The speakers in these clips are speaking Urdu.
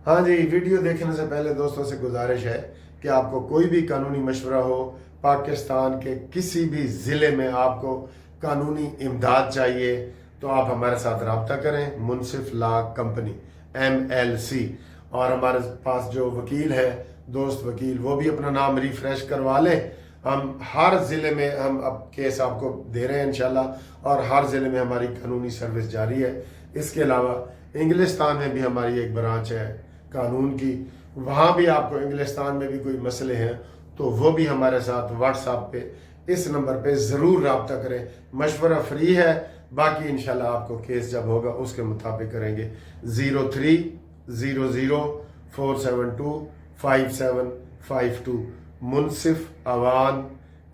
ہاں جی، ویڈیو دیکھنے سے پہلے دوستوں سے گزارش ہے کہ آپ کو کوئی بھی قانونی مشورہ ہو، پاکستان کے کسی بھی ضلع میں آپ کو قانونی امداد چاہیے تو آپ ہمارے ساتھ رابطہ کریں۔ منصف لا کمپنی MLC، اور ہمارے پاس جو وکیل ہے، دوست وکیل، وہ بھی اپنا نام ریفریش کروا لیں۔ ہم ہر ضلع میں ہم اب کیس آپ کو دے رہے ہیں انشاءاللہ، اور ہر ضلع میں ہماری قانونی سروس جاری ہے۔ اس کے علاوہ انگلستان میں بھی ہماری ایک برانچ ہے قانون کی، وہاں بھی آپ کو انگلستان میں بھی کوئی مسئلے ہیں تو وہ بھی ہمارے ساتھ واٹس ایپ پہ اس نمبر پہ ضرور رابطہ کریں۔ مشورہ فری ہے، باقی انشاءاللہ آپ کو کیس جب ہوگا اس کے مطابق کریں گے۔ 0300472552 Munsif Awan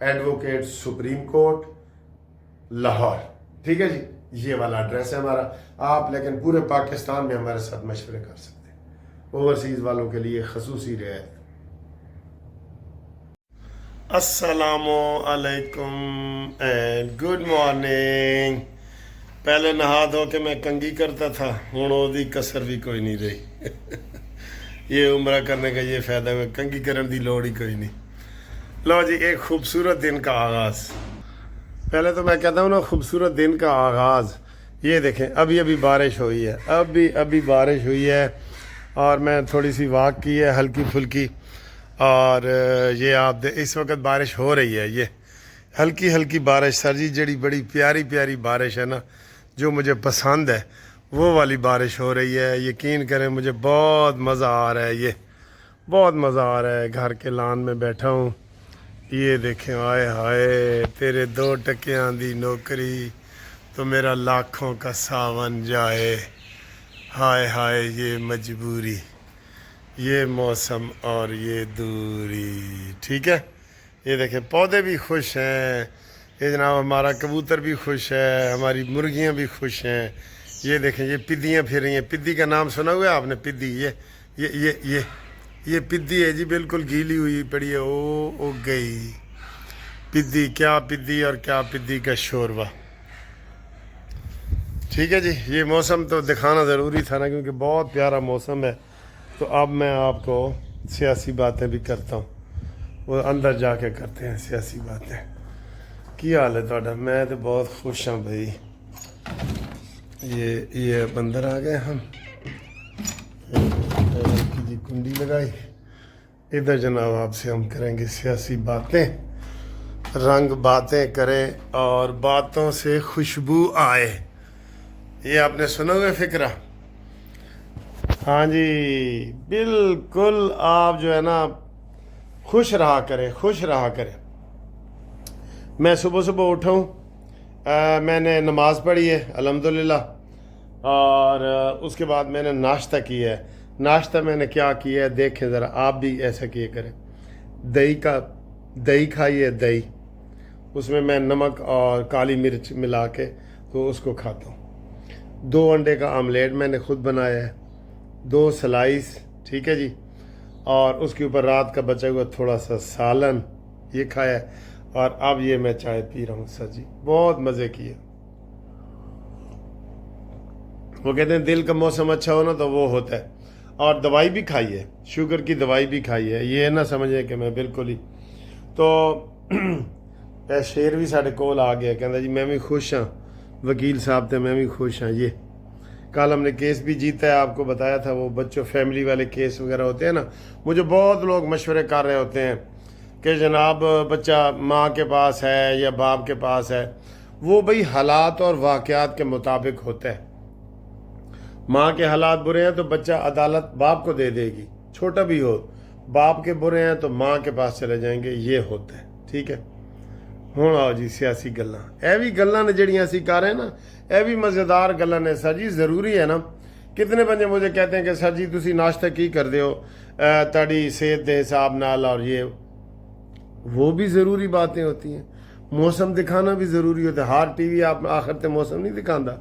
advocate Supreme Court Lahore, ٹھیک ہے جی، یہ والا ایڈریس ہے ہمارا۔ آپ لیکن پورے پاکستان میں ہمارے ساتھ مشورے کر سکتے ہیں، اوورسیز والوں کے لیے خصوصی رعایت۔ السلام علیکم اینڈ گڈ مارننگ۔ پہلے نہا دھو کے میں کنگھی کرتا تھا، ہوں وہ کسر بھی کوئی نہیں رہی۔ یہ عمرہ کرنے کا یہ فائدہ ہے، کنگھی کرن دی لوڑ ہی کوئی نہیں۔ لو جی، ایک خوبصورت دن کا آغاز۔ پہلے تو میں کہتا ہوں نا، خوبصورت دن کا آغاز۔ یہ دیکھیں، ابھی بارش ہوئی ہے، ابھی بارش ہوئی ہے، اور میں تھوڑی سی واک کی ہے ہلکی پھلکی، اور یہ آپ اس وقت بارش ہو رہی ہے، یہ ہلکی بارش سر جی، جڑی بڑی پیاری بارش ہے نا، جو مجھے پسند ہے، وہ والی بارش ہو رہی ہے۔ یقین کریں مجھے بہت مزہ آ رہا ہے، یہ بہت مزہ آ رہا ہے۔ گھر کے لان میں بیٹھا ہوں، یہ دیکھیں، آئے ہائے تیرے 2 ٹکیاں دی نوکری تو میرا لاکھوں کا ساون جائے، ہائے ہائے یہ مجبوری، یہ موسم اور یہ دوری، ٹھیک ہے۔ یہ دیکھیں پودے بھی خوش ہیں، یہ جناب ہمارا کبوتر بھی خوش ہے، ہماری مرغیاں بھی خوش ہیں۔ یہ دیکھیں، یہ پدیاں پھر رہی ہیں۔ پدی کا نام سنا ہوا ہے آپ نے؟ پدی، یہ پدی ہے جی، بالکل گیلی ہوئی پڑی ہے، او گئی پدی۔ کیا پدی اور کیا پدی کا شوربہ، ٹھیک ہے جی۔ یہ موسم تو دکھانا ضروری تھا نا، کیونکہ بہت پیارا موسم ہے۔ تو اب میں آپ کو سیاسی باتیں بھی کرتا ہوں، وہ اندر جا کے کرتے ہیں سیاسی باتیں۔ کی حال ہے تھوڑا؟ میں تو بہت خوش ہوں بھائی۔ یہ اندر آ گئے ہم، جی کنڈی لگائی ادھر۔ جناب آپ سے ہم کریں گے سیاسی باتیں، رنگ باتیں کریں اور باتوں سے خوشبو آئے۔ یہ آپ نے سنا ہوئے فقرہ؟ ہاں جی بالکل، آپ جو ہے نا خوش رہا کریں۔ میں صبح اٹھا ہوں، میں نے نماز پڑھی ہے الحمدللہ، اور اس کے بعد میں نے ناشتہ کیا ہے۔ ناشتہ میں نے کیا کیا ہے دیکھیں ذرا، آپ بھی ایسا کیے کریں۔ دہی کھائی ہے، دہی، اس میں نمک اور کالی مرچ ملا کے تو اس کو کھاتا ہوں۔ 2 انڈے کا آملیٹ میں نے خود بنایا ہے، 2 سلائس، ٹھیک ہے جی، اور اس کے اوپر رات کا بچا ہوا تھوڑا سا سالن، یہ کھایا ہے۔ اور اب یہ میں چائے پی رہا ہوں سر جی، بہت مزے کیے۔ وہ کہتے ہیں دل کا موسم اچھا ہو نا تو وہ ہوتا ہے۔ اور دوائی بھی کھائی ہے، شوگر کی دوائی بھی کھائی ہے، یہ نہ سمجھیں کہ میں بالکل ہی تو شیر بھی ساڑھے کول آ گیا، کہتا جی میں بھی خوش ہاں، وکیل صاحب تھے، میں بھی خوش ہاں۔ یہ کل ہم نے کیس بھی جیتا ہے، آپ کو بتایا تھا، وہ بچوں فیملی والے کیس وغیرہ ہوتے ہیں نا، مجھے بہت لوگ مشورے کر رہے ہوتے ہیں کہ جناب بچہ ماں کے پاس ہے یا باپ کے پاس ہے، وہ بھئی حالات اور واقعات کے مطابق ہوتا ہے۔ ماں کے حالات برے ہیں تو بچہ عدالت باپ کو دے دے گی، چھوٹا بھی ہو۔ باپ کے برے ہیں تو ماں کے پاس چلے جائیں گے، یہ ہوتا ہے، ٹھیک ہے۔ ہوں آؤ جی سیاسی گلاں، اے بھی گلاں نے جڑیاں اسی کر رہے ہیں نا، اے بھی مزیدار گلاں نے سر جی، ضروری ہے نا۔ کتنے بندے مجھے کہتے ہیں کہ سر جی تسی ناشتہ کی کر دے ہو تاڑی صحت دے حساب نال، اور یہ وہ بھی ضروری باتیں ہوتی ہیں۔ موسم دکھانا بھی ضروری ہوتا ہے، ہر ٹی وی آپ آخر تے موسم نہیں دکھاندہ۔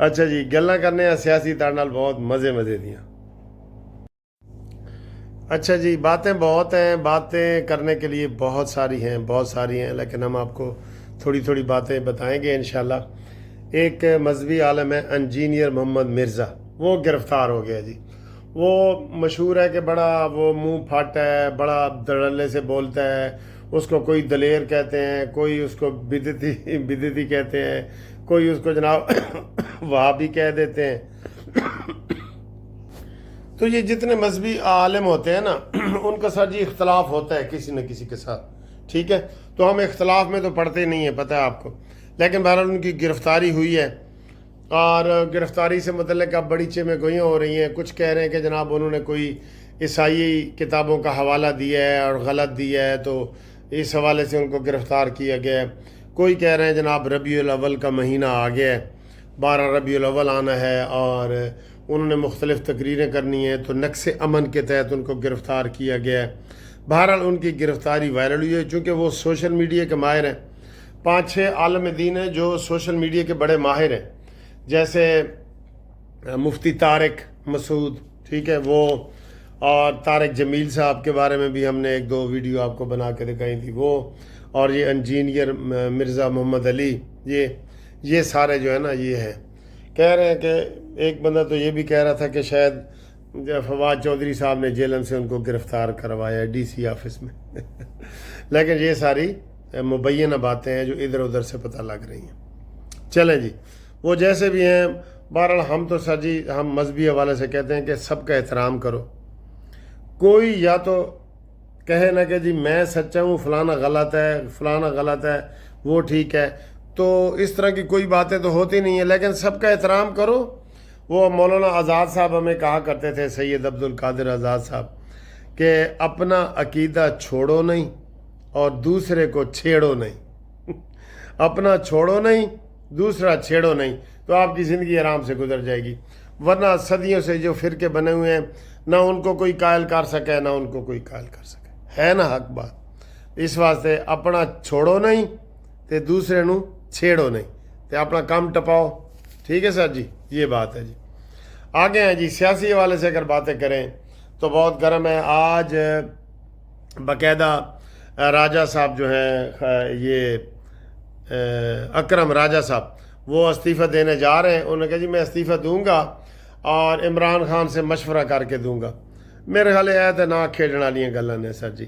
اچھا جی، گلاں کرنے ہیں سیاسی تاڑ نال بہت مزے دیاں۔ اچھا جی، باتیں بہت ہیں، باتیں کرنے کے لیے بہت ساری ہیں، لیکن ہم آپ کو تھوڑی باتیں بتائیں گے انشاءاللہ۔ ایک مذہبی عالم ہے انجینئر محمد مرزا، وہ گرفتار ہو گیا جی. وہ مشہور ہے کہ بڑا وہ منہ پھٹ ہے, بڑا دھڑلے سے بولتا ہے, اس کو کوئی دلیر کہتے ہیں, کوئی اس کو بدعتی کہتے ہیں, کوئی اس کو جناب وہابی کہہ دیتے ہیں. تو یہ جتنے مذہبی عالم ہوتے ہیں نا ان کا سر جی اختلاف ہوتا ہے کسی نہ کسی کے ساتھ, ٹھیک ہے. تو ہم اختلاف میں تو پڑھتے نہیں ہیں, پتہ ہے آپ کو. لیکن بہرحال ان کی گرفتاری ہوئی ہے, اور گرفتاری سے متعلق اب بڑی چیمیں گوئیاں ہو رہی ہیں. کچھ کہہ رہے ہیں کہ جناب انہوں نے کوئی عیسائی کتابوں کا حوالہ دیا ہے اور غلط دیا ہے, تو اس حوالے سے ان کو گرفتار کیا گیا ہے. کوئی کہہ رہے ہیں جناب ربیع الاول کا مہینہ آ گیا ہے, 12 ربیع الاول آنا ہے, اور انہوں نے مختلف تقریریں کرنی ہیں, تو نقص امن کے تحت ان کو گرفتار کیا گیا ہے. بہرحال ان کی گرفتاری وائرل ہوئی ہے, چونکہ وہ سوشل میڈیا کے ماہر ہیں. 5-6 عالم دین ہیں جو سوشل میڈیا کے بڑے ماہر ہیں, جیسے مفتی طارق مسعود, ٹھیک ہے, وہ, اور طارق جمیل صاحب کے بارے میں بھی ہم نے 1-2 ویڈیو آپ کو بنا کے دکھائی تھی, وہ, اور یہ انجینئر مرزا محمد علی, یہ سارے جو ہے نا یہ ہیں. کہہ رہے ہیں کہ ایک بندہ تو یہ بھی کہہ رہا تھا کہ شاید فواد چودھری صاحب نے جیلن سے ان کو گرفتار کروایا ہے DC آفس میں. لیکن یہ ساری مبینہ باتیں ہیں جو ادھر ادھر سے پتہ لگ رہی ہیں. چلیں جی, وہ جیسے بھی ہیں, بہرحال ہم تو سر جی ہم مذہبی حوالے سے کہتے ہیں کہ سب کا احترام کرو. کوئی یا تو کہے نا کہ جی میں سچا ہوں, فلانا غلط ہے, فلانا غلط ہے, وہ ٹھیک ہے, تو اس طرح کی کوئی باتیں تو ہوتی نہیں ہیں. لیکن سب کا احترام کرو. وہ مولانا آزاد صاحب ہمیں کہا کرتے تھے, سید عبد القادر آزاد صاحب, کہ اپنا عقیدہ چھوڑو نہیں اور دوسرے کو چھیڑو نہیں. اپنا چھوڑو نہیں, دوسرا چھیڑو نہیں, تو آپ کی زندگی آرام سے گزر جائے گی. ورنہ صدیوں سے جو فرقے بنے ہوئے ہیں, نہ ان کو کوئی قائل کر سکے نہ ان کو کوئی قائل کر سکے, ہے نا حق بات. اس واسطے اپنا چھوڑو نہیں تے دوسرے نو چھیڑو نہیں, تے اپنا کام ٹپاؤ. ٹھیک ہے سر جی, یہ بات ہے جی. آگے ہیں جی, سیاسی حوالے سے اگر باتیں کریں تو بہت گرم ہے. آج باقاعدہ راجہ صاحب جو ہیں, یہ اکرم راجہ صاحب, وہ استعفیٰ دینے جا رہے ہیں. انہوں نے کہا جی میں استعفیٰ دوں گا اور عمران خان سے مشورہ کر کے دوں گا. میرے خیال ہے تو نہ کھیلنے والی گلاں نے سر جی.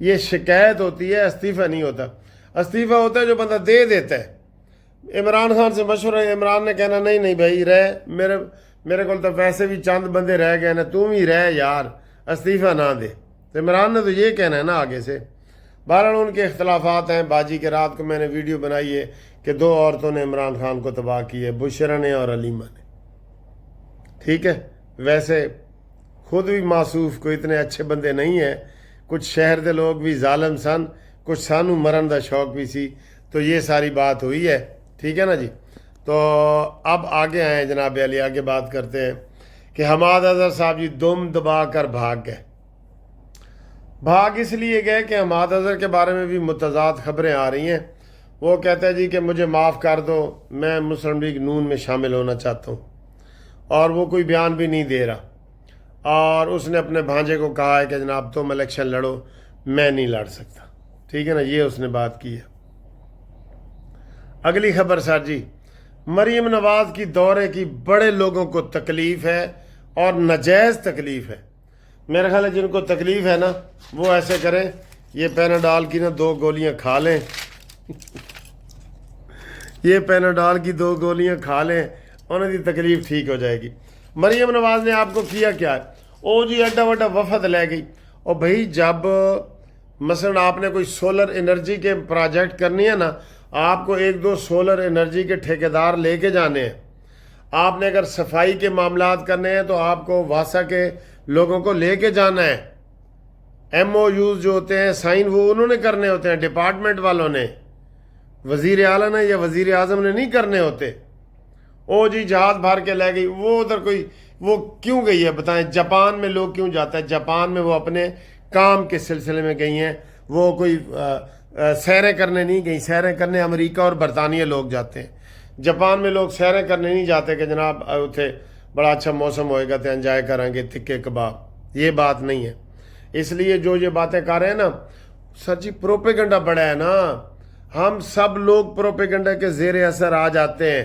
یہ شکایت ہوتی ہے, استعفیٰ نہیں ہوتا. استعفیٰ ہوتا ہے جو بندہ دے دیتا ہے. عمران خان سے مشورہ, عمران نے کہنا نہیں بھائی رہ, میرے کو تو ویسے بھی چند بندے رہ گئے نا, تم ہی رہ یار, استعفیٰ نہ دے. تو عمران نے تو یہ کہنا ہے نا آگے سے. بہرحال ان کے اختلافات ہیں. باجی کے رات کو میں نے ویڈیو بنائی ہے کہ 2 عورتوں نے عمران خان کو تباہ کی ہے, بشرا نے اور علیمہ نے. ٹھیک ہے, ویسے خود بھی معصوف, کوئی اتنے اچھے بندے نہیں ہیں. کچھ شہر دے لوگ بھی ظالم سن, کچھ سانو مرن دا شوق بھی سی. تو یہ ساری بات ہوئی ہے. ٹھیک ہے نا جی. تو اب آگے آئیں جناب علی, آگے بات کرتے ہیں کہ حماد اظہر صاحب جی دم دبا کر بھاگ گئے. بھاگ اس لیے گئے کہ حماد اظہر کے بارے میں بھی متضاد خبریں آ رہی ہیں. وہ کہتا ہے جی کہ مجھے معاف کر دو, میں مسلم لیگ نون میں شامل ہونا چاہتا ہوں, اور وہ کوئی بیان بھی نہیں دے رہا. اور اس نے اپنے بھانجے کو کہا ہے کہ جناب تم الیکشن لڑو, میں نہیں لڑ سکتا. ٹھیک ہے نا, یہ اس نے بات کی ہے. اگلی خبر سر جی, مریم نواز کی دورے کی بڑے لوگوں کو تکلیف ہے, اور ناجائز تکلیف ہے. میرا خیال ہے جن کو تکلیف ہے نا وہ ایسے کریں, یہ پیناڈول کی نا 2 گولیاں کھا لیں. یہ پیناڈول کی 2 گولیاں کھا لیں, انہیں دی تکلیف ٹھیک ہو جائے گی. مریم نواز نے آپ کو کیا کیا ہے, او جی ایڈا وڈا وفد لے گئی. اور بھائی جب مثلا آپ نے کوئی سولر انرجی کے پروجیکٹ کرنی ہے نا, آپ کو 1-2 سولر انرجی کے ٹھیکیدار لے کے جانے ہیں. آپ نے اگر صفائی کے معاملات کرنے ہیں تو آپ کو واسا کے لوگوں کو لے کے جانا ہے. MOUs جو ہوتے ہیں سائن, وہ انہوں نے کرنے ہوتے ہیں, ڈپارٹمنٹ والوں نے, وزیر اعلیٰ نے یا وزیر اعظم نے نہیں کرنے ہوتے. او جی جہاز بھر کے لے گئی. وہ ادھر کوئی, وہ کیوں گئی ہے بتائیں؟ جاپان میں لوگ کیوں جاتا ہے؟ جاپان میں وہ اپنے کام کے سلسلے میں گئی ہیں, وہ کوئی سیریں کرنے نہیں گئی. سیریں کرنے امریکہ اور برطانیہ لوگ جاتے ہیں. جاپان میں لوگ سیریں کرنے نہیں جاتے کہ جناب اتنے بڑا اچھا موسم ہوئے گا تو انجوائے کریں گے تکے کباب. یہ بات نہیں ہے. اس لیے جو یہ باتیں کر رہے ہیں نا سر جی, پروپیگنڈا بڑا ہے نا. ہم سب لوگ پروپیگنڈا کے زیر اثر آ جاتے ہیں.